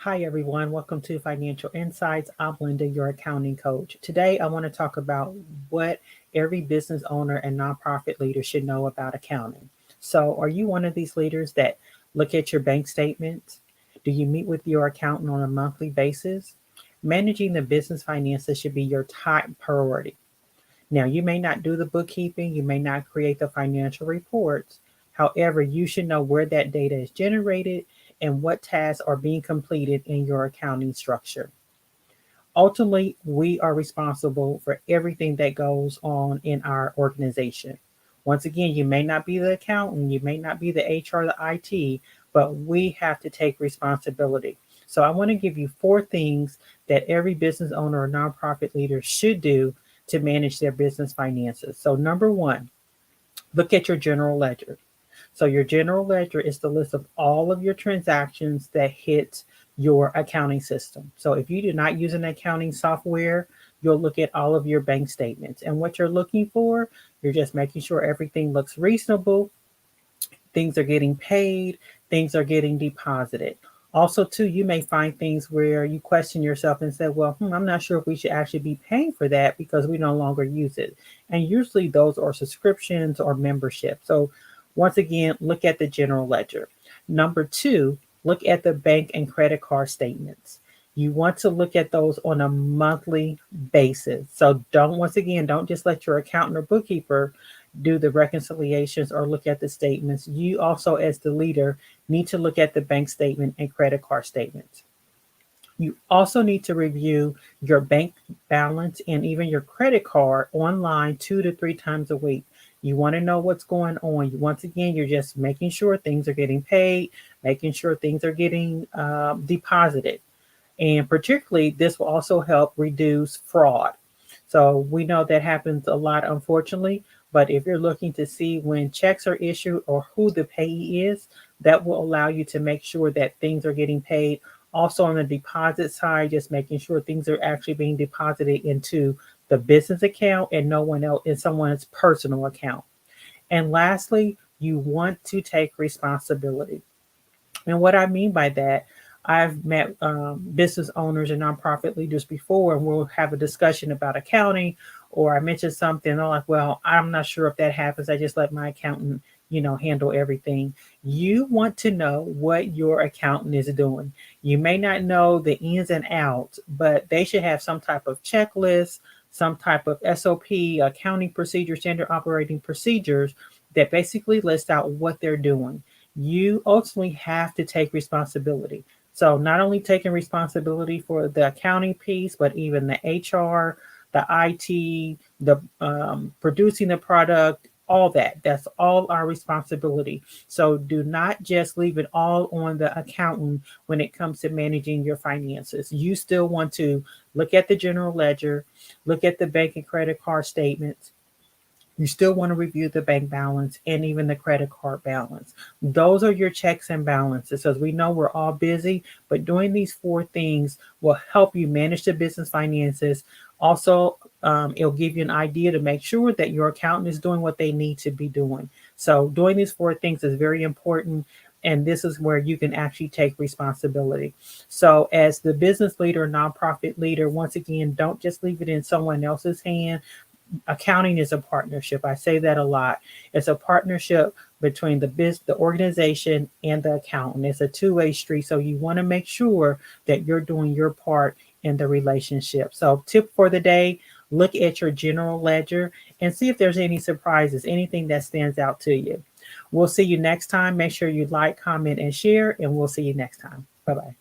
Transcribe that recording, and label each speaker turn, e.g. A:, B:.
A: Hi, everyone. Welcome to Financial Insights. I'm Linda, your accounting coach. Today, I want to talk about what every business owner and nonprofit leader should know about accounting. So, are you one of these leaders that look at your bank statements? Do you meet with your accountant on a monthly basis? Managing the business finances should be your top priority. Now, you may not do the bookkeeping, you may not create the financial reports. However, you should know where that data is generated and what tasks are being completed in your accounting structure. Ultimately, we are responsible for everything that goes on in our organization. Once again, you may not be the accountant, you may not be the HR, the IT, but we have to take responsibility. So, I want to give you four things that every business owner or nonprofit leader should do to manage their business finances. So, number one, look at your general ledger. So your general ledger is the list of all of your transactions that hit your accounting system. So if you do not use an accounting software, you'll look at all of your bank statements. And what you're looking for, you're just making sure everything looks reasonable, things are getting paid, things are getting deposited. Also, too, you may find things where you question yourself and say, well, I'm not sure if we should actually be paying for that because we no longer use it. And usually those are subscriptions or membership. So once again, look at the general ledger. Number two, look at the bank and credit card statements. You want to look at those on a monthly basis. So don't just let your accountant or bookkeeper do the reconciliations or look at the statements. You also, as the leader, need to look at the bank statement and credit card statements. You also need to review your bank balance and even your credit card online 2 to 3 times a week. You want to know what's going on. Once again, you're just making sure things are getting paid, making sure things are getting deposited. And particularly, this will also help reduce fraud. So we know that happens a lot, unfortunately. But if you're looking to see when checks are issued or who the payee is, that will allow you to make sure that things are getting paid. Also, on the deposit side, just making sure things are actually being deposited into the business account and no one else in someone's personal account. And lastly, you want to take responsibility. And what I mean by that, I've met business owners and nonprofit leaders before, and we'll have a discussion about accounting, or I mentioned something. They're like, "Well, I'm not sure if that happens. I just let my accountant, handle everything." You want to know what your accountant is doing. You may not know the ins and outs, but they should have some type of checklist, some type of SOP, accounting procedure, standard operating procedures that basically list out what they're doing. You ultimately have to take responsibility. So not only taking responsibility for the accounting piece, but even the HR, the IT, the producing the product, all that. That's all our responsibility. So do not just leave it all on the accountant when it comes to managing your finances. You still want to look at the general ledger, look at the bank and credit card statements, you still want to review the bank balance and even the credit card balance. Those are your checks and balances. As we know, we're all busy, but doing these four things will help you manage the business finances. Also, it'll give you an idea to make sure that your accountant is doing what they need to be doing. So, doing these four things is very important. And this is where you can actually take responsibility. So, as the business leader, nonprofit leader, once again, don't just leave it in someone else's hand. Accounting is a partnership. I say that a lot. It's a partnership between the organization and the accountant. It's a two-way street. So you want to make sure that you're doing your part in the relationship. So tip for the day, look at your general ledger and see if there's any surprises, anything that stands out to you. We'll see you next time. Make sure you like, comment, and share, and we'll see you next time. Bye-bye.